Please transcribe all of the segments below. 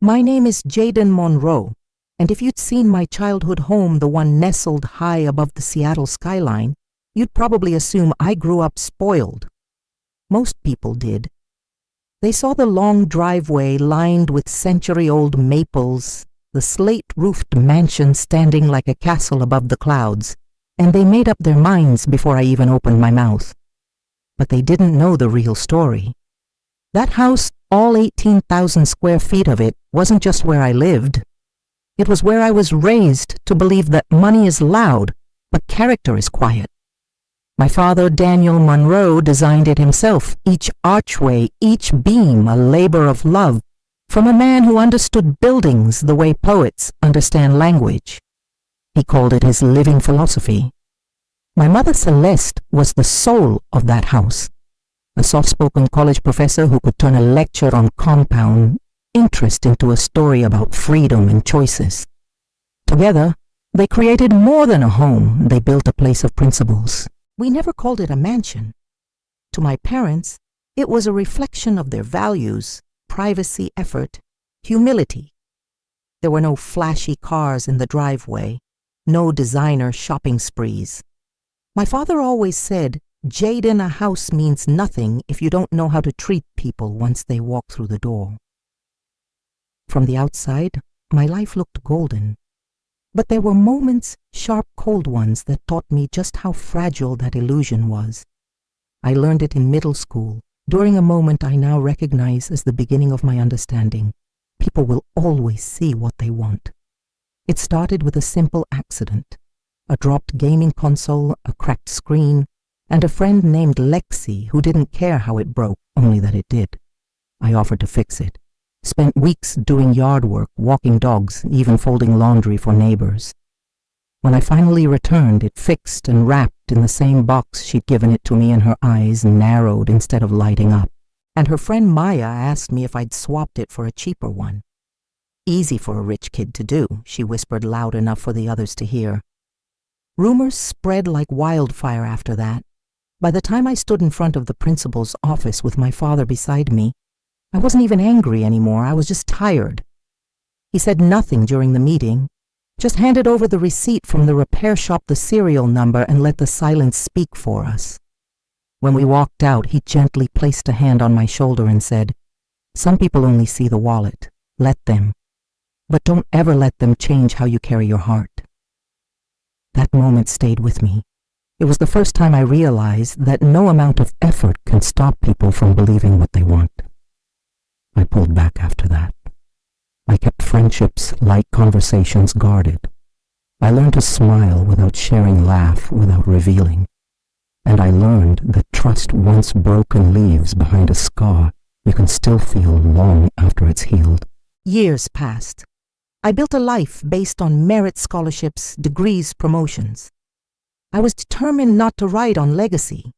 My name is Jaden Monroe, and if you'd seen my childhood home, the one nestled high above the Seattle skyline, you'd probably assume I grew up spoiled. Most people did. They saw the long driveway lined with century-old maples, the slate-roofed mansion standing like a castle above the clouds, and they made up their minds before I even opened my mouth. But they didn't know the real story. That house, all 18,000 square feet of it, wasn't just where I lived. It was where I was raised to believe that money is loud, but character is quiet. My father, Jaden Monroe, designed it himself, each archway, each beam a labor of love, from a man who understood buildings the way poets understand language. He called it his living philosophy. My mother, Celeste, was the soul of that house, a soft-spoken college professor who could turn a lecture on compound interest into a story about freedom and choices. Together, they created more than a home. They built a place of principles. We never called it a mansion. To my parents, it was a reflection of their values, privacy, effort, humility. There were no flashy cars in the driveway, no designer shopping sprees. My father always said, "Jaden, a house means nothing if you don't know how to treat people once they walk through the door." From the outside, my life looked golden. But there were moments, sharp, cold ones, that taught me just how fragile that illusion was. I learned it in middle school, during a moment I now recognize as the beginning of my understanding. People will always see what they want. It started with a simple accident. A dropped gaming console, a cracked screen, and a friend named Lexi who didn't care how it broke, only that it did. I offered to fix it. Spent weeks doing yard work, walking dogs, even folding laundry for neighbors. When I finally returned, it fixed and wrapped in the same box she'd given it to me, and her eyes narrowed instead of lighting up. And her friend Maya asked me if I'd swapped it for a cheaper one. "Easy for a rich kid to do," she whispered loud enough for the others to hear. Rumors spread like wildfire after that. By the time I stood in front of the principal's office with my father beside me, I wasn't even angry anymore. I was just tired. He said nothing during the meeting, just handed over the receipt from the repair shop, the serial number, and let the silence speak for us. When we walked out, he gently placed a hand on my shoulder and said, "Some people only see the wallet. Let them. But don't ever let them change how you carry your heart." That moment stayed with me. It was the first time I realized that no amount of effort can stop people from believing what they want. I pulled back after that. I kept friendships, light conversations guarded. I learned to smile without sharing, laugh without revealing. And I learned that trust once broken leaves behind a scar you can still feel long after it's healed. Years passed. I built a life based on merit scholarships, degrees, promotions. I was determined not to ride on legacy.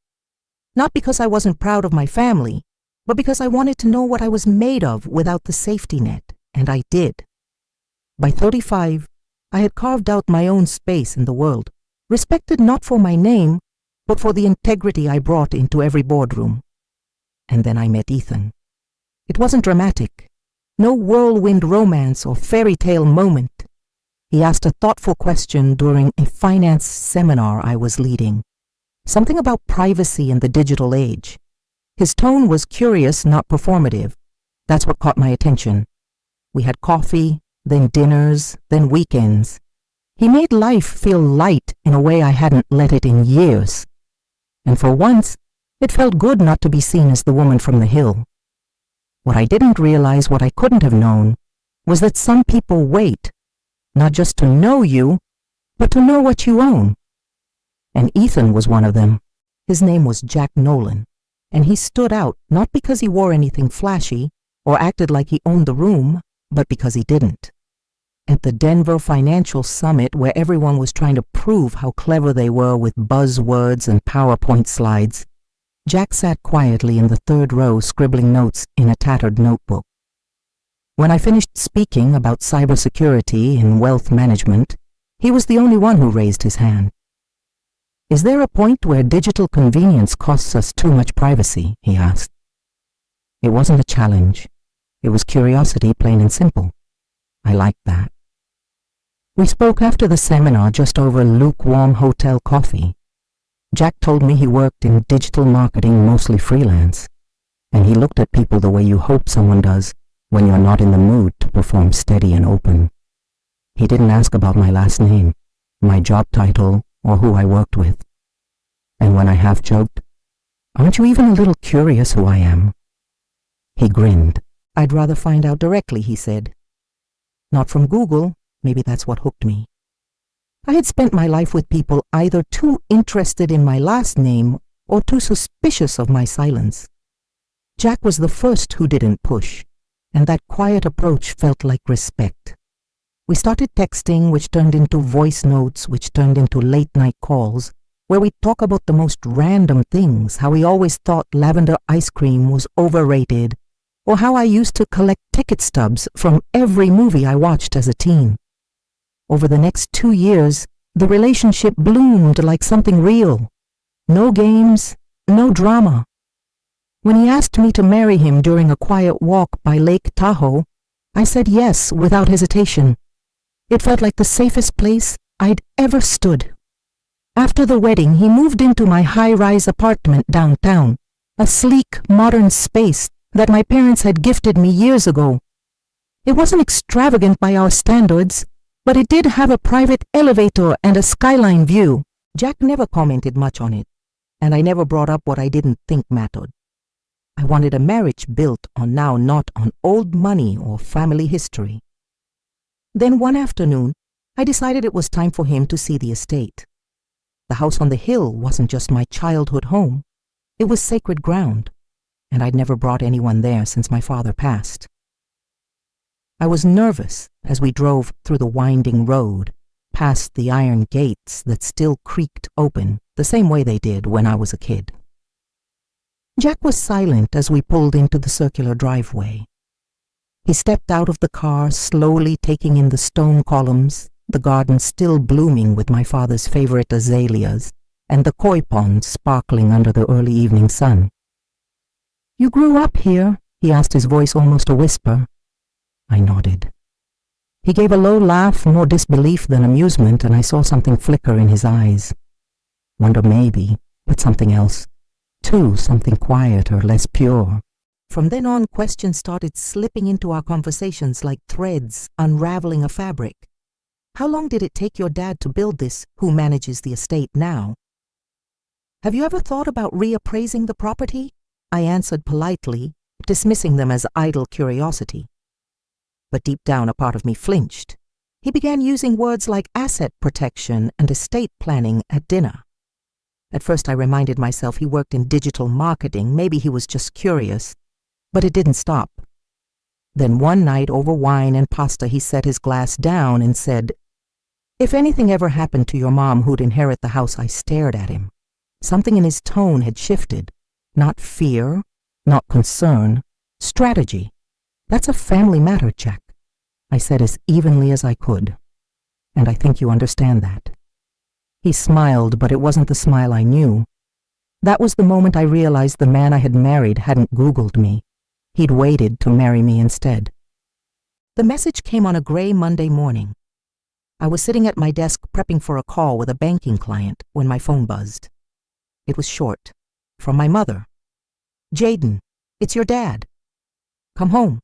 Not because I wasn't proud of my family, but because I wanted to know what I was made of without the safety net, and I did. By 35, I had carved out my own space in the world, respected not for my name, but for the integrity I brought into every boardroom. And then I met Ethan. It wasn't dramatic, no whirlwind romance or fairy tale moment. He asked a thoughtful question during a finance seminar I was leading, something about privacy in the digital age. His tone was curious, not performative. That's what caught my attention. We had coffee, then dinners, then weekends. He made life feel light in a way I hadn't let it in years. And for once, it felt good not to be seen as the woman from the hill. What I didn't realize, what I couldn't have known, was that some people wait, not just to know you, but to know what you own. And Ethan was one of them. His name was Jack Nolan. And he stood out not because he wore anything flashy or acted like he owned the room, but because he didn't. At the Denver Financial Summit, where everyone was trying to prove how clever they were with buzzwords and PowerPoint slides, Jack sat quietly in the third row scribbling notes in a tattered notebook. When I finished speaking about cybersecurity and wealth management, he was the only one who raised his hand. "Is there a point where digital convenience costs us too much privacy?" he asked. It wasn't a challenge. It was curiosity, plain and simple. I liked that. We spoke after the seminar just over lukewarm hotel coffee. Jack told me he worked in digital marketing, mostly freelance, and he looked at people the way you hope someone does when you're not in the mood to perform steady and open. He didn't ask about my last name, my job title, or who I worked with. And when I half joked, "Aren't you even a little curious who I am?" He grinned. "I'd rather find out directly," he said. "Not from Google. Maybe that's what hooked me." I had spent my life with people either too interested in my last name or too suspicious of my silence. Jack was the first who didn't push, and that quiet approach felt like respect. We started texting, which turned into voice notes, which turned into late-night calls, where we'd talk about the most random things, how he always thought lavender ice cream was overrated, or how I used to collect ticket stubs from every movie I watched as a teen. Over the next 2 years, the relationship bloomed like something real. No games, no drama. When he asked me to marry him during a quiet walk by Lake Tahoe, I said yes without hesitation. It felt like the safest place I'd ever stood. After the wedding, he moved into my high-rise apartment downtown, a sleek, modern space that my parents had gifted me years ago. It wasn't extravagant by our standards, but it did have a private elevator and a skyline view. Jack never commented much on it, and I never brought up what I didn't think mattered. I wanted a marriage built on now not on old money or family history. Then one afternoon, I decided it was time for him to see the estate. The house on the hill wasn't just my childhood home. It was sacred ground, and I'd never brought anyone there since my father passed. I was nervous as we drove through the winding road, past the iron gates that still creaked open the same way they did when I was a kid. Jack was silent as we pulled into the circular driveway. He stepped out of the car, slowly taking in the stone columns, the garden still blooming with my father's favorite azaleas, and the koi pond sparkling under the early evening sun. "You grew up here?" he asked, his voice almost a whisper. I nodded. He gave a low laugh, more disbelief than amusement, and I saw something flicker in his eyes. Wonder maybe, but something else. Too, something quieter, less pure. From then on, questions started slipping into our conversations like threads unraveling a fabric. How long did it take your dad to build this, who manages the estate now? Have you ever thought about reappraising the property? I answered politely, dismissing them as idle curiosity. But deep down, a part of me flinched. He began using words like asset protection and estate planning at dinner. At first I reminded myself he worked in digital marketing, maybe he was just curious, but it didn't stop. Then one night over wine and pasta he set his glass down and said, "If anything ever happened to your mom who'd inherit the house," I stared at him. Something in his tone had shifted. Not fear, not concern, strategy. "That's a family matter, Jack," I said as evenly as I could. "And I think you understand that." He smiled, but it wasn't the smile I knew. That was the moment I realized the man I had married hadn't Googled me. He'd waited to marry me instead. The message came on a gray Monday morning. I was sitting at my desk prepping for a call with a banking client when my phone buzzed. It was short. From my mother. "Jaden, it's your dad. Come home."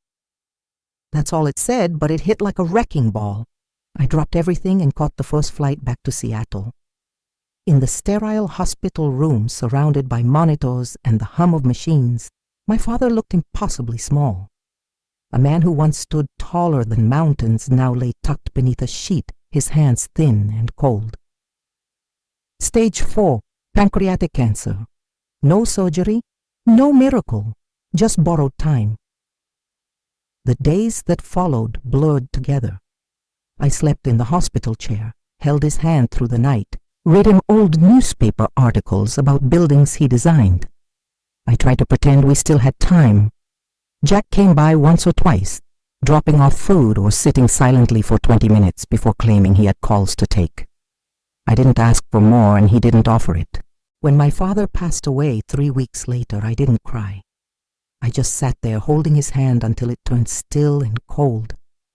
That's all it said, but it hit like a wrecking ball. I dropped everything and caught the first flight back to Seattle. In the sterile hospital room surrounded by monitors and the hum of machines, my father looked impossibly small. A man who once stood taller than mountains now lay tucked beneath a sheet, his hands thin and cold. Stage 4, pancreatic cancer. No surgery, no miracle, just borrowed time. The days that followed blurred together. I slept in the hospital chair, held his hand through the night, read him old newspaper articles about buildings he designed. I tried to pretend we still had time. Jack came by once or twice, dropping off food or sitting silently for 20 minutes before claiming he had calls to take. I didn't ask for more and he didn't offer it. When my father passed away 3 weeks later, I didn't cry. I just sat there holding his hand until it turned still and cold,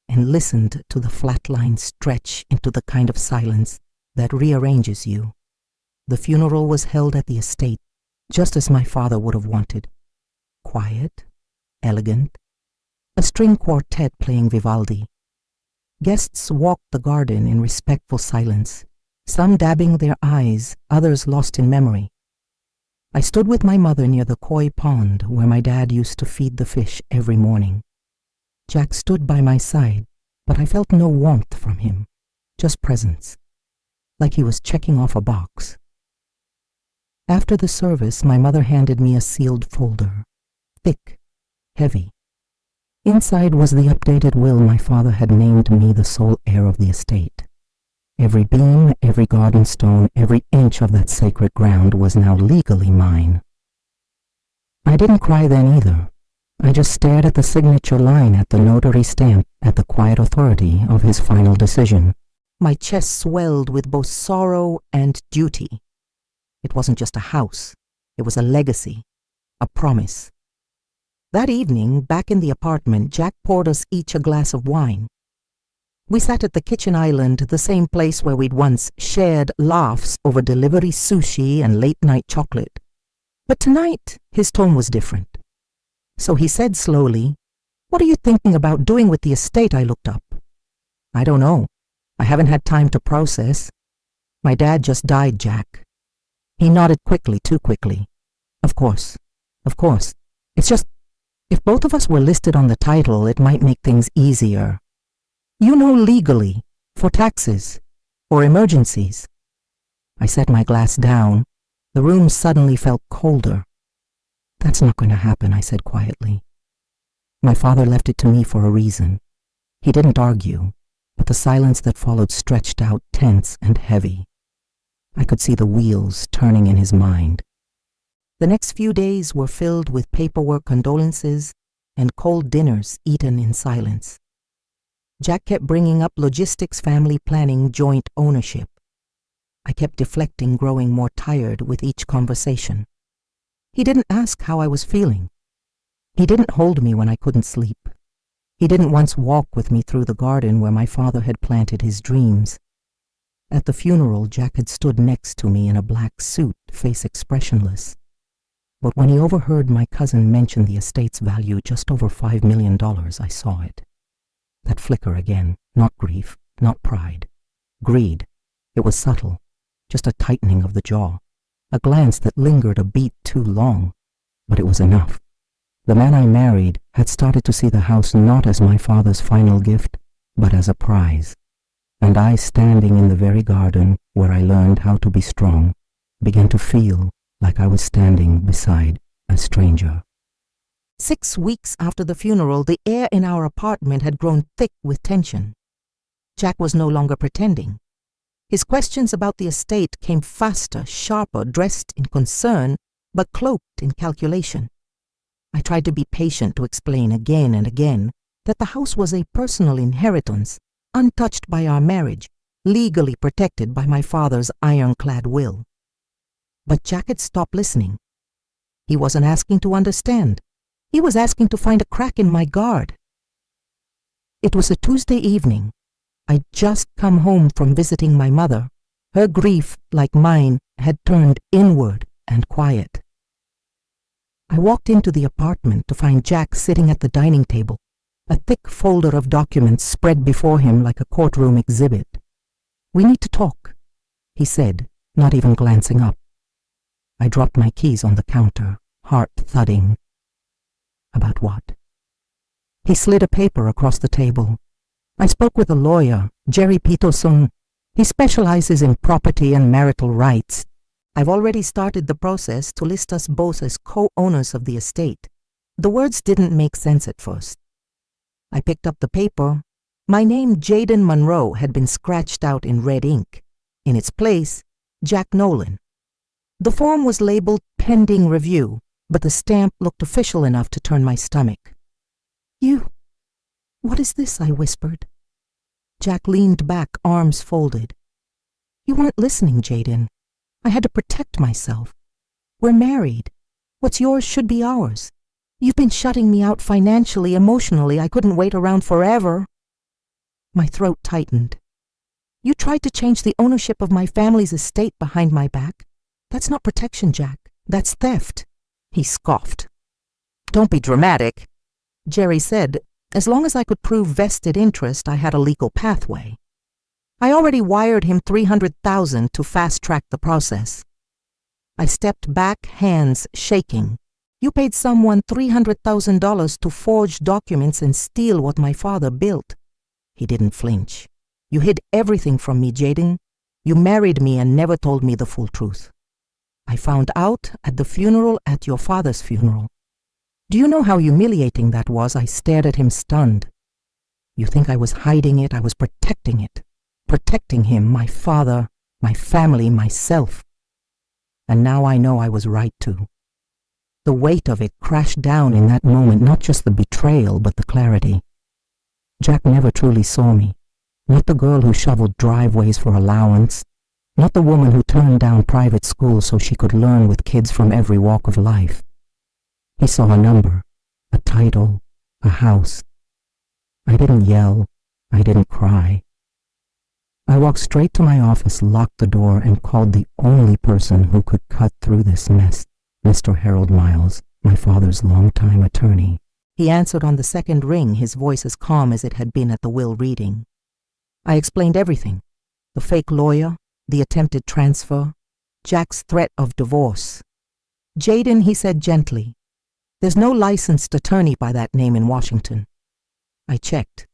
and listened to the flat line stretch into the kind of silence that rearranges you. The funeral was held at the estate, just as my father would have wanted. Quiet, elegant, a string quartet playing Vivaldi. Guests walked the garden in respectful silence, some dabbing their eyes, others lost in memory. I stood with my mother near the koi pond where my dad used to feed the fish every morning. Jack stood by my side, but I felt no warmth from him, just presence, like he was checking off a box. After the service, my mother handed me a sealed folder, thick, heavy. Inside was the updated will my father had named me the sole heir of the estate. Every beam, every garden stone, every inch of that sacred ground was now legally mine. I didn't cry then either. I just stared at the signature line, at the notary stamp, at the quiet authority of his final decision. My chest swelled with both sorrow and duty. It wasn't just a house. It was a legacy, a promise. That evening, back in the apartment, Jack poured us each a glass of wine. We sat at the kitchen island, the same place where we'd once shared laughs over delivery sushi and late-night chocolate. But tonight, his tone was different. So he said slowly, "What are you thinking about doing with the estate?" I looked up. "I don't know. I haven't had time to process. My dad just died, Jack." He nodded quickly, too quickly. Of course. It's just, if both of us were listed on the title, it might make things easier. You know, legally, for taxes, or emergencies." I set my glass down. The room suddenly felt colder. "That's not going to happen," I said quietly. My father left it to me for a reason. He didn't argue, but the silence that followed stretched out tense and heavy. I could see the wheels turning in his mind. The next few days were filled with paperwork, condolences, and cold dinners eaten in silence. Jack kept bringing up logistics, family planning, joint ownership. I kept deflecting, growing more tired with each conversation. He didn't ask how I was feeling. He didn't hold me when I couldn't sleep. He didn't once walk with me through the garden where my father had planted his dreams. At the funeral, Jack had stood next to me in a black suit, face expressionless. But when he overheard my cousin mention the estate's value just over $5 million, I saw it. That flicker again, not grief, not pride. Greed. It was subtle, just a tightening of the jaw, a glance that lingered a beat too long, but it was enough. The man I married had started to see the house not as my father's final gift, but as a prize. And I, standing in the very garden where I learned how to be strong, began to feel like I was standing beside a stranger. 6 weeks after the funeral, the air in our apartment had grown thick with tension. Jack was no longer pretending. His questions about the estate came faster, sharper, dressed in concern, but cloaked in calculation. I tried to be patient, to explain again and again that the house was a personal inheritance, untouched by our marriage, legally protected by my father's ironclad will. But Jack had stopped listening. He wasn't asking to understand. He was asking to find a crack in my guard. It was a Tuesday evening. I'd just come home from visiting my mother. Her grief, like mine, had turned inward and quiet. I walked into the apartment to find Jack sitting at the dining table, a thick folder of documents spread before him like a courtroom exhibit. "We need to talk," he said, not even glancing up. I dropped my keys on the counter, heart thudding. About what? He slid a paper across the table. "I spoke with a lawyer, Jerry Peterson. He specializes in property and marital rights. I've already started the process to list us both as co-owners of the estate." The words didn't make sense at first. I picked up the paper. My name, Jaden Monroe, had been scratched out in red ink. In its place, Jack Nolan. The form was labeled pending review, but the stamp looked official enough to turn my stomach. What is this?" I whispered. Jack leaned back, arms folded. "You weren't listening, Jaden. I had to protect myself. We're married. What's yours should be ours. You've been shutting me out financially, emotionally. I couldn't wait around forever. My throat tightened. You tried to change the ownership of my family's estate behind my back. That's not protection, Jack. That's theft. He scoffed. Don't be dramatic. Jerry said, as long as I could prove vested interest, I had a legal pathway. I already wired him $300,000 to fast-track the process. I stepped back, hands shaking. You paid someone $300,000 to forge documents and steal what my father built. He didn't flinch. You hid everything from me, Jaden. You married me and never told me the full truth. I found out at the funeral at your father's funeral. Do you know how humiliating that was? I stared at him stunned. You think I was hiding it? I was protecting it. Protecting him, my father, my family, myself. And now I know I was right to. The weight of it crashed down in that moment, not just the betrayal, but the clarity. Jack never truly saw me. Not the girl who shoveled driveways for allowance. Not the woman who turned down private school so she could learn with kids from every walk of life. He saw a number, a title, a house. I didn't yell. I didn't cry. I walked straight to my office, locked the door, and called the only person who could cut through this mess, Mr. Harold Miles, my father's longtime attorney. He answered on the second ring, his voice as calm as it had been at the will reading. I explained everything. The fake lawyer, the attempted transfer, Jack's threat of divorce. Jaden, he said gently, there's no licensed attorney by that name in Washington. I checked.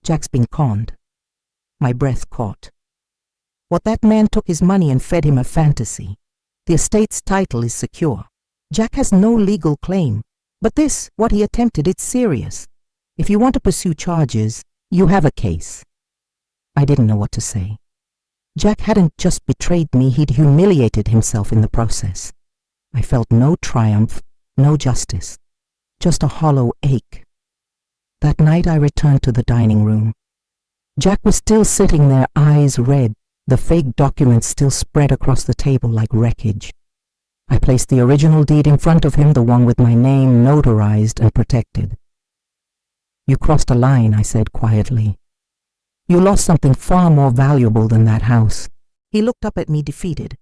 Jack's been conned. My breath caught. What that man took his money and fed him a fantasy. The estate's title is secure. Jack has no legal claim. But this, what he attempted, it's serious. If you want to pursue charges, you have a case. I didn't know what to say. Jack hadn't just betrayed me, he'd humiliated himself in the process. I felt no triumph, no justice, just a hollow ache. That night I returned to the dining room. Jack was still sitting there, eyes red, the fake documents still spread across the table like wreckage. I placed the original deed in front of him, the one with my name notarized and protected. You crossed a line, I said quietly. You lost something far more valuable than that house. He looked up at me defeated.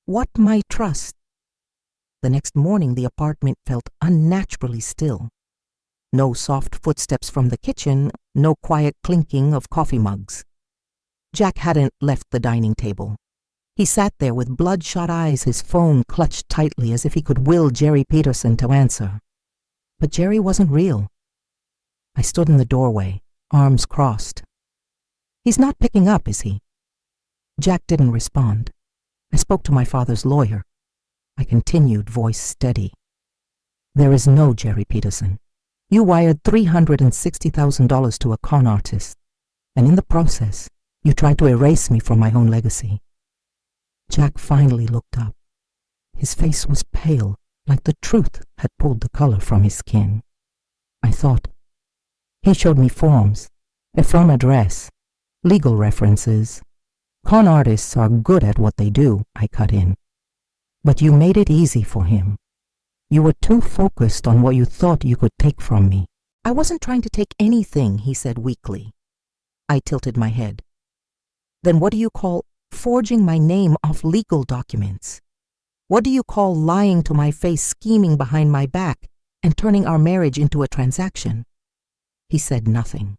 What my trust? The next morning the apartment felt unnaturally still. No soft footsteps from the kitchen, no quiet clinking of coffee mugs. Jack hadn't left the dining table. He sat there with bloodshot eyes, his phone clutched tightly as if he could will Jerry Peterson to answer. But Jerry wasn't real. I stood in the doorway, arms crossed. He's not picking up, is he? Jack didn't respond. I spoke to my father's lawyer. I continued, voice steady. There is no Jerry Peterson. You wired $360,000 to a con artist, and in the process, you tried to erase me from my own legacy. Jack finally looked up. His face was pale, like the truth had pulled the color from his skin. I thought. He showed me forms, a firm address, legal references. Con artists are good at what they do, I cut in. But you made it easy for him. You were too focused on what you thought you could take from me. I wasn't trying to take anything, he said weakly. I tilted my head. Then what do you call forging my name off legal documents? What do you call lying to my face, scheming behind my back, and turning our marriage into a transaction? He said nothing.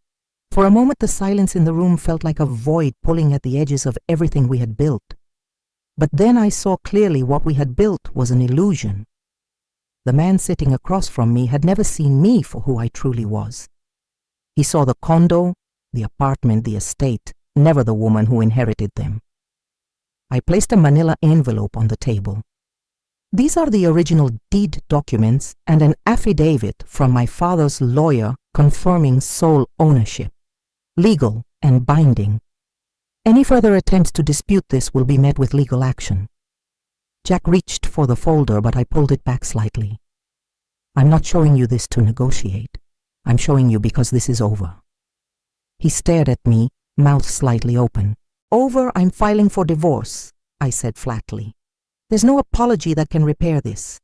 For a moment the silence in the room felt like a void pulling at the edges of everything we had built. But then I saw clearly what we had built was an illusion. The man sitting across from me had never seen me for who I truly was. He saw the condo, the apartment, the estate, never the woman who inherited them. I placed a manila envelope on the table. These are the original deed documents and an affidavit from my father's lawyer confirming sole ownership, legal and binding. Any further attempts to dispute this will be met with legal action. Jack reached for the folder, but I pulled it back slightly. I'm not showing you this to negotiate. I'm showing you because this is over. He stared at me, mouth slightly open. Over, I'm filing for divorce, I said flatly. There's no apology that can repair this.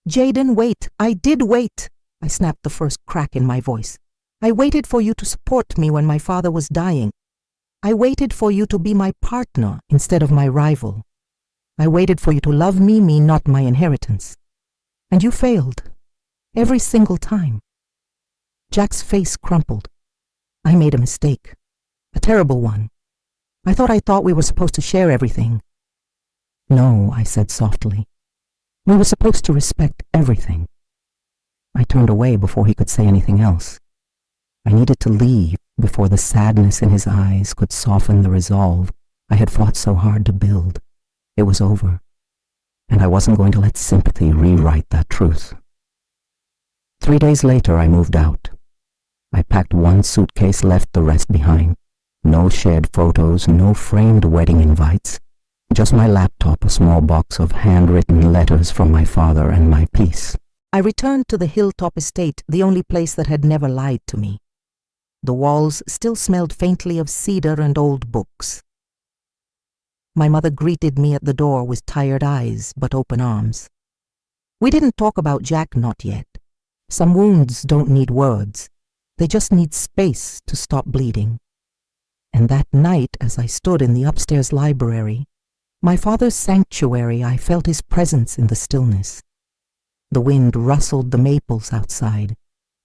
Jaden, wait. I did wait. I snapped the first crack in my voice. I waited for you to support me when my father was dying. I waited for you to be my partner instead of my rival. I waited for you to love me, not my inheritance. And you failed. Every single time. Jack's face crumpled. I made a mistake. A terrible one. I thought we were supposed to share everything. No, I said softly. We were supposed to respect everything. I turned away before he could say anything else. I needed to leave before the sadness in his eyes could soften the resolve I had fought so hard to build. It was over, and I wasn't going to let sympathy rewrite that truth. 3 days later, I moved out. I packed one suitcase, left the rest behind. No shared photos, no framed wedding invites. Just my laptop, a small box of handwritten letters from my father, and my peace. I returned to the hilltop estate, the only place that had never lied to me. The walls still smelled faintly of cedar and old books. My mother greeted me at the door with tired eyes but open arms. We didn't talk about Jack, not yet. Some wounds don't need words. They just need space to stop bleeding. And that night, as I stood in the upstairs library, my father's sanctuary, I felt his presence in the stillness. The wind rustled the maples outside.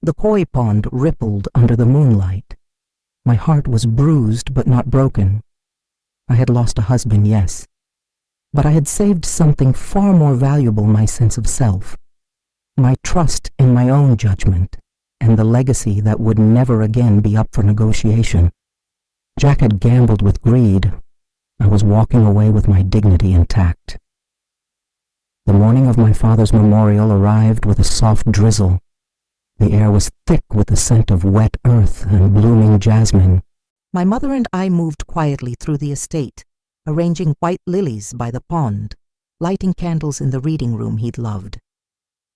The koi pond rippled under the moonlight. My heart was bruised but not broken. I had lost a husband, yes, but I had saved something far more valuable, my sense of self, my trust in my own judgment, and the legacy that would never again be up for negotiation. Jack had gambled with greed. I was walking away with my dignity intact. The morning of my father's memorial arrived with a soft drizzle. The air was thick with the scent of wet earth and blooming jasmine. My mother and I moved quietly through the estate, arranging white lilies by the pond, lighting candles in the reading room he'd loved.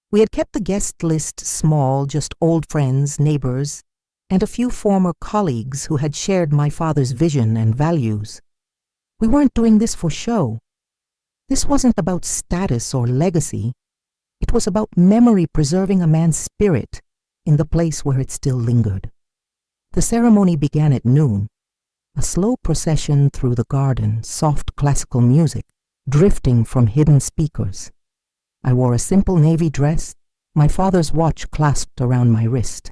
We had kept the guest list small, just old friends, neighbors, and a few former colleagues who had shared my father's vision and values. We weren't doing this for show. This wasn't about status or legacy. It was about memory preserving a man's spirit in the place where it still lingered. The ceremony began at noon, a slow procession through the garden, soft classical music drifting from hidden speakers. I wore a simple navy dress, my father's watch clasped around my wrist.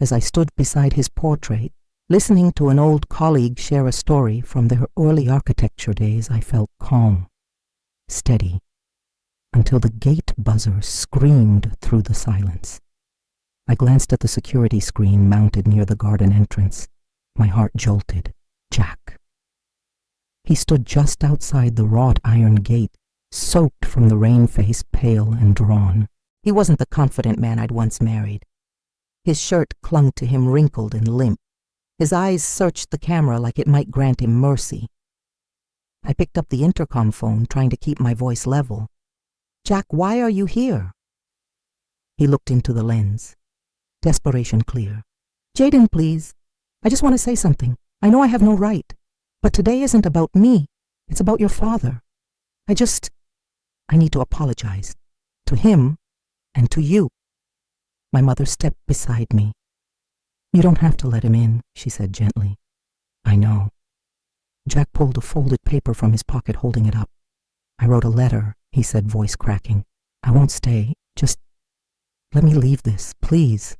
As I stood beside his portrait, listening to an old colleague share a story from their early architecture days, I felt calm, steady, until the gate buzzer screamed through the silence. I glanced at the security screen mounted near the garden entrance. My heart jolted. Jack. He stood just outside the wrought iron gate, soaked from the rain, face pale and drawn. He wasn't the confident man I'd once married. His shirt clung to him wrinkled and limp. His eyes searched the camera like it might grant him mercy. I picked up the intercom phone, trying to keep my voice level. "Jack, why are you here?" He looked into the lens. Desperation clear. "Jaden, please. I just want to say something. I know I have no right, but today isn't about me. It's about your father. I need to apologize. To him and to you." My mother stepped beside me. "You don't have to let him in," she said gently. "I know." Jack pulled a folded paper from his pocket, holding it up. "I wrote a letter," he said, voice cracking. "I won't stay. Just let me leave this, please."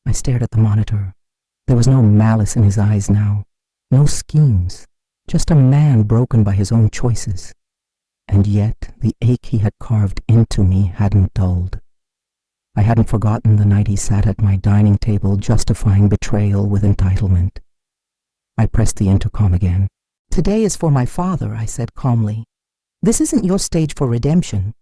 I stared at the monitor. There was no malice in his eyes now, no schemes, just a man broken by his own choices. And yet the ache he had carved into me hadn't dulled. I hadn't forgotten the night he sat at my dining table justifying betrayal with entitlement. I pressed the intercom again. "Today is for my father," I said calmly. "This isn't your stage for redemption."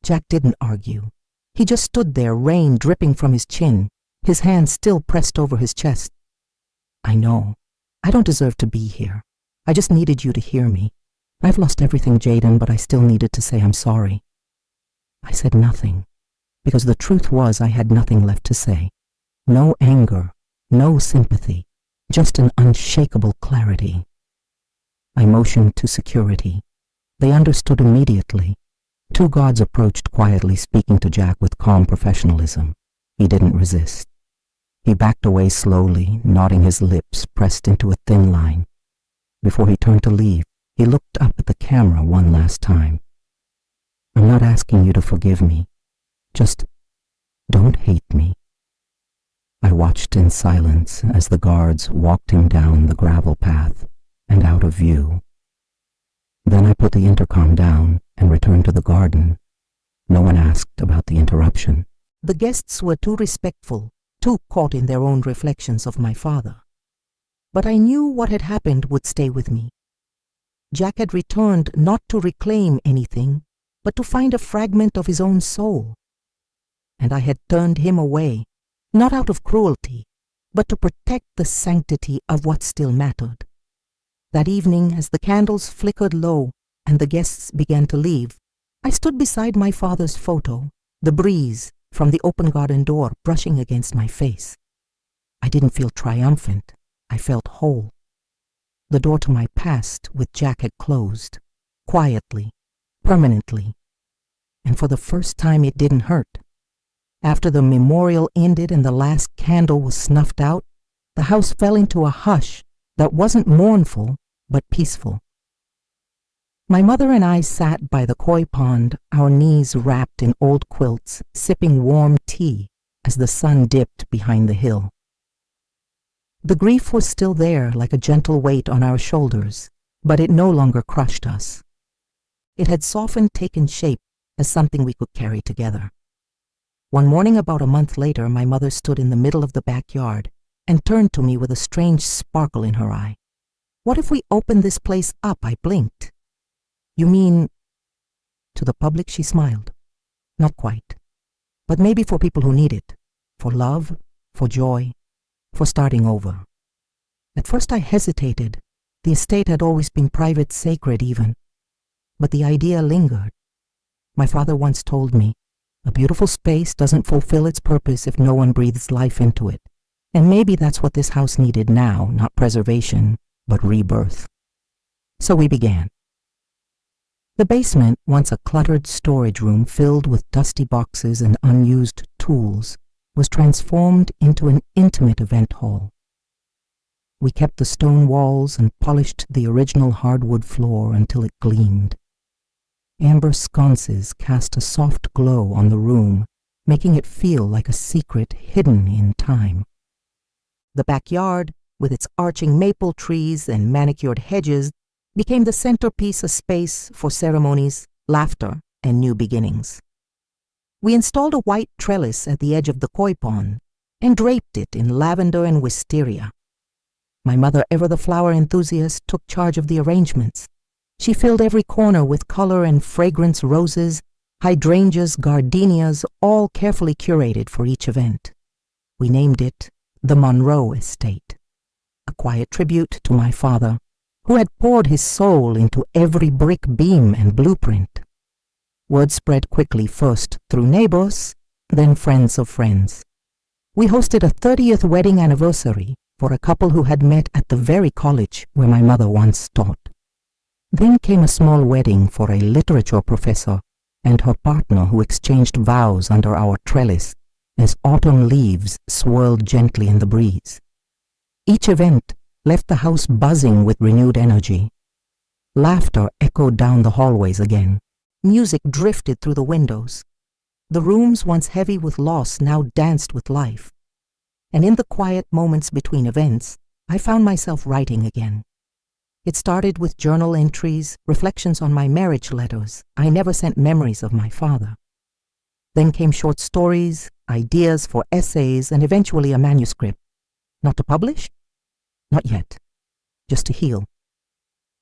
Jack didn't argue. He just stood there, rain dripping from his chin, his hand still pressed over his chest. "I know. I don't deserve to be here. I just needed you to hear me. I've lost everything, Jaden, but I still needed to say I'm sorry." I said nothing, because the truth was I had nothing left to say. No anger, no sympathy, just an unshakable clarity. I motioned to security. They understood immediately. Two guards approached quietly, speaking to Jack with calm professionalism. He didn't resist. He backed away slowly, nodding his lips pressed into a thin line. Before he turned to leave, he looked up at the camera one last time. "I'm not asking you to forgive me. Just don't hate me." I watched in silence as the guards walked him down the gravel path and out of view. Then I put the intercom down and returned to the garden. No one asked about the interruption. The guests were too respectful, too caught in their own reflections of my father. But I knew what had happened would stay with me. Jack had returned not to reclaim anything, but to find a fragment of his own soul. And I had turned him away, not out of cruelty, but to protect the sanctity of what still mattered. That evening, as the candles flickered low and the guests began to leave, I stood beside my father's photo, the breeze from the open garden door brushing against my face. I didn't feel triumphant. I felt whole. The door to my past with Jack had closed, quietly, permanently, and for the first time it didn't hurt. After the memorial ended and the last candle was snuffed out, the house fell into a hush that wasn't mournful, but peaceful. My mother and I sat by the koi pond, our knees wrapped in old quilts, sipping warm tea as the sun dipped behind the hill. The grief was still there like a gentle weight on our shoulders, but it no longer crushed us. It had softened, taken shape as something we could carry together. One morning about a month later, my mother stood in the middle of the backyard and turned to me with a strange sparkle in her eye. "What if we opened this place up?" I blinked. "You mean—" To the public, she smiled. "Not quite. But maybe for people who need it. For love, for joy, for starting over." At first I hesitated. The estate had always been private, sacred even. But the idea lingered. My father once told me, "A beautiful space doesn't fulfill its purpose if no one breathes life into it." And maybe that's what this house needed now, not preservation, but rebirth. So we began. The basement, once a cluttered storage room filled with dusty boxes and unused tools, was transformed into an intimate event hall. We kept the stone walls and polished the original hardwood floor until it gleamed. Amber sconces cast a soft glow on the room, making it feel like a secret hidden in time. The backyard, with its arching maple trees and manicured hedges, became the centerpiece, a space for ceremonies, laughter, and new beginnings. We installed a white trellis at the edge of the koi pond and draped it in lavender and wisteria. My mother, ever the flower enthusiast, took charge of the arrangements. She filled every corner with color and fragrance roses, hydrangeas, gardenias, all carefully curated for each event. We named it the Monroe Estate, a quiet tribute to my father, who had poured his soul into every brick, beam, and blueprint. Word spread quickly, first through neighbors, then friends of friends. We hosted a 30th wedding anniversary for a couple who had met at the very college where my mother once taught. Then came a small wedding for a literature professor and her partner who exchanged vows under our trellis as autumn leaves swirled gently in the breeze. Each event left the house buzzing with renewed energy. Laughter echoed down the hallways again. Music drifted through the windows. The rooms, once heavy with loss, now danced with life. And in the quiet moments between events, I found myself writing again. It started with journal entries, reflections on my marriage letters. I never sent memories of my father. Then came short stories, ideas for essays, and eventually a manuscript. Not to publish? Not yet. Just to heal.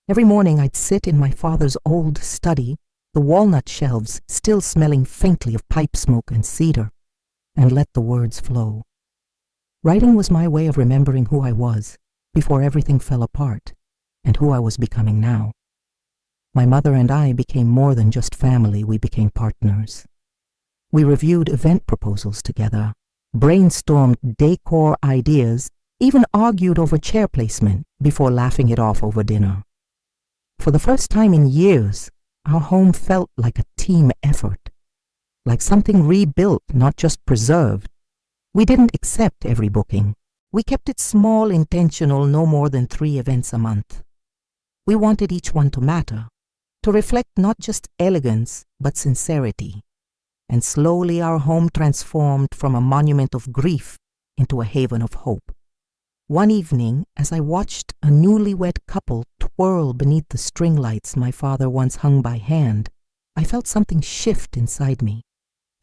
Every morning I'd sit in my father's old study, the walnut shelves still smelling faintly of pipe smoke and cedar, and let the words flow. Writing was my way of remembering who I was before everything fell apart, and who I was becoming now. My mother and I became more than just family, we became partners. We reviewed event proposals together, brainstormed decor ideas, even argued over chair placement before laughing it off over dinner. For the first time in years, Our home felt like a team effort, like something rebuilt, not just preserved. We didn't accept every booking. We kept it small, intentional, no more than 3 events a month. We wanted each one to matter, to reflect not just elegance, but sincerity. And slowly our home transformed from a monument of grief into a haven of hope. One evening, as I watched a newlywed couple twirl beneath the string lights my father once hung by hand, I felt something shift inside me,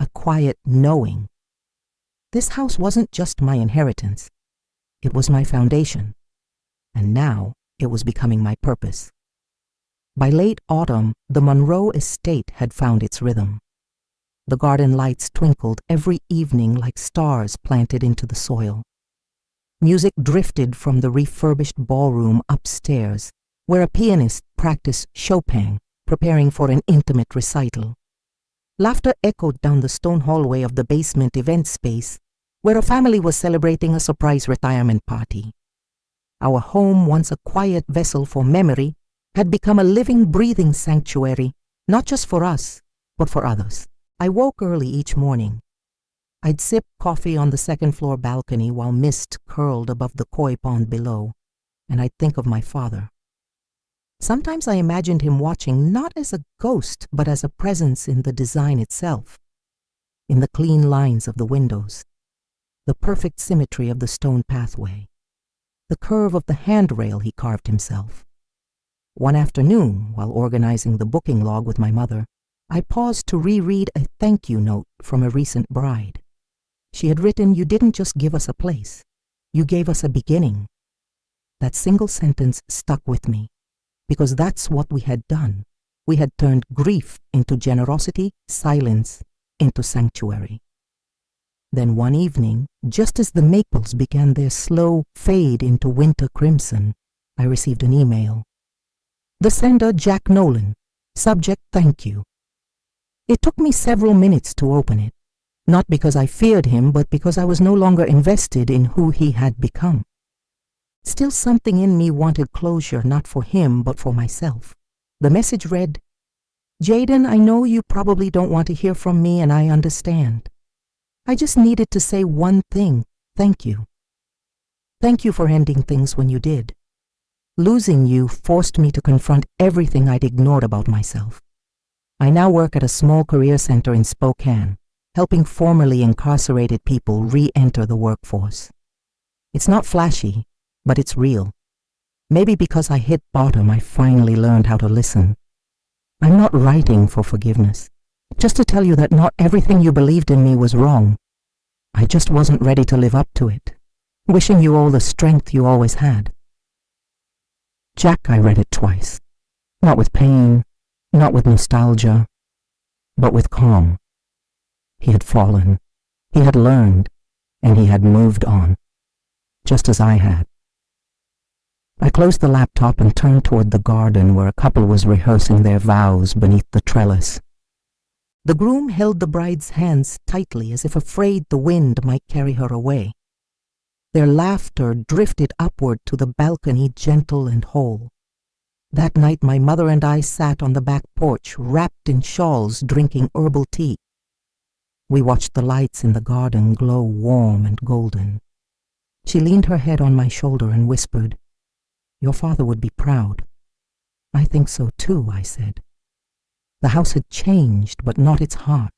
a quiet knowing. This house wasn't just my inheritance. It was my foundation, and now it was becoming my purpose. By late autumn, the Monroe estate had found its rhythm. The garden lights twinkled every evening like stars planted into the soil. Music drifted from the refurbished ballroom upstairs, where a pianist practiced Chopin, preparing for an intimate recital. Laughter echoed down the stone hallway of the basement event space, where a family was celebrating a surprise retirement party. Our home, once a quiet vessel for memory, had become a living, breathing sanctuary, not just for us, but for others. I woke early each morning. I'd sip coffee on the second-floor balcony while mist curled above the koi pond below, and I'd think of my father. Sometimes I imagined him watching not as a ghost, but as a presence in the design itself, in the clean lines of the windows, the perfect symmetry of the stone pathway, the curve of the handrail he carved himself. One afternoon, while organizing the booking log with my mother, I paused to reread a thank you note from a recent bride. She had written, "You didn't just give us a place. You gave us a beginning." That single sentence stuck with me, because that's what we had done. We had turned grief into generosity, silence into sanctuary. Then one evening, just as the maples began their slow fade into winter crimson, I received an email. The sender, Jack Nolan. Subject, thank you. It took me several minutes to open it. Not because I feared him, but because I was no longer invested in who he had become. Still, something in me wanted closure, not for him, but for myself. The message read, "Jaden, I know you probably don't want to hear from me, and I understand. I just needed to say one thing, thank you. Thank you for ending things when you did. Losing you forced me to confront everything I'd ignored about myself. I now work at a small career center in Spokane, helping formerly incarcerated people re-enter the workforce. It's not flashy, but it's real. Maybe because I hit bottom, I finally learned how to listen. I'm not writing for forgiveness, just to tell you that not everything you believed in me was wrong. I just wasn't ready to live up to it, wishing you all the strength you always had." Jack, I read it twice, not with pain, not with nostalgia, but with calm. He had fallen, he had learned, and he had moved on, just as I had. I closed the laptop and turned toward the garden where a couple was rehearsing their vows beneath the trellis. The groom held the bride's hands tightly as if afraid the wind might carry her away. Their laughter drifted upward to the balcony, gentle and whole. That night my mother and I sat on the back porch, wrapped in shawls, drinking herbal tea. We watched the lights in the garden glow warm and golden. She leaned her head on my shoulder and whispered, "Your father would be proud." "I think so too," I said. The house had changed, but not its heart.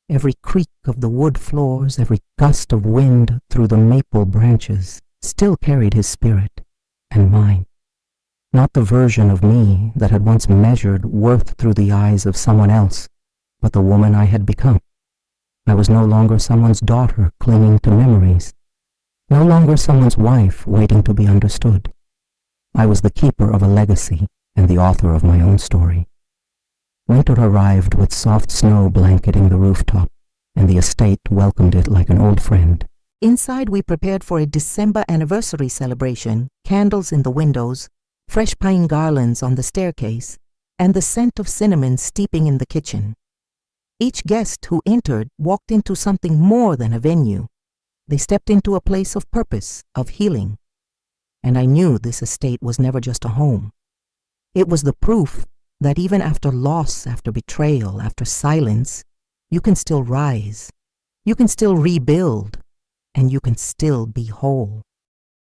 Every creak of the wood floors, every gust of wind through the maple branches still carried his spirit and mine. Not the version of me that had once measured worth through the eyes of someone else, but the woman I had become. I was no longer someone's daughter clinging to memories, no longer someone's wife waiting to be understood. I was the keeper of a legacy and the author of my own story. Winter arrived with soft snow blanketing the rooftop, and the estate welcomed it like an old friend. Inside, we prepared for a December anniversary celebration, candles in the windows, fresh pine garlands on the staircase, and the scent of cinnamon steeping in the kitchen. Each guest who entered walked into something more than a venue. They stepped into a place of purpose, of healing. And I knew this estate was never just a home. It was the proof that even after loss, after betrayal, after silence, you can still rise, you can still rebuild, and you can still be whole.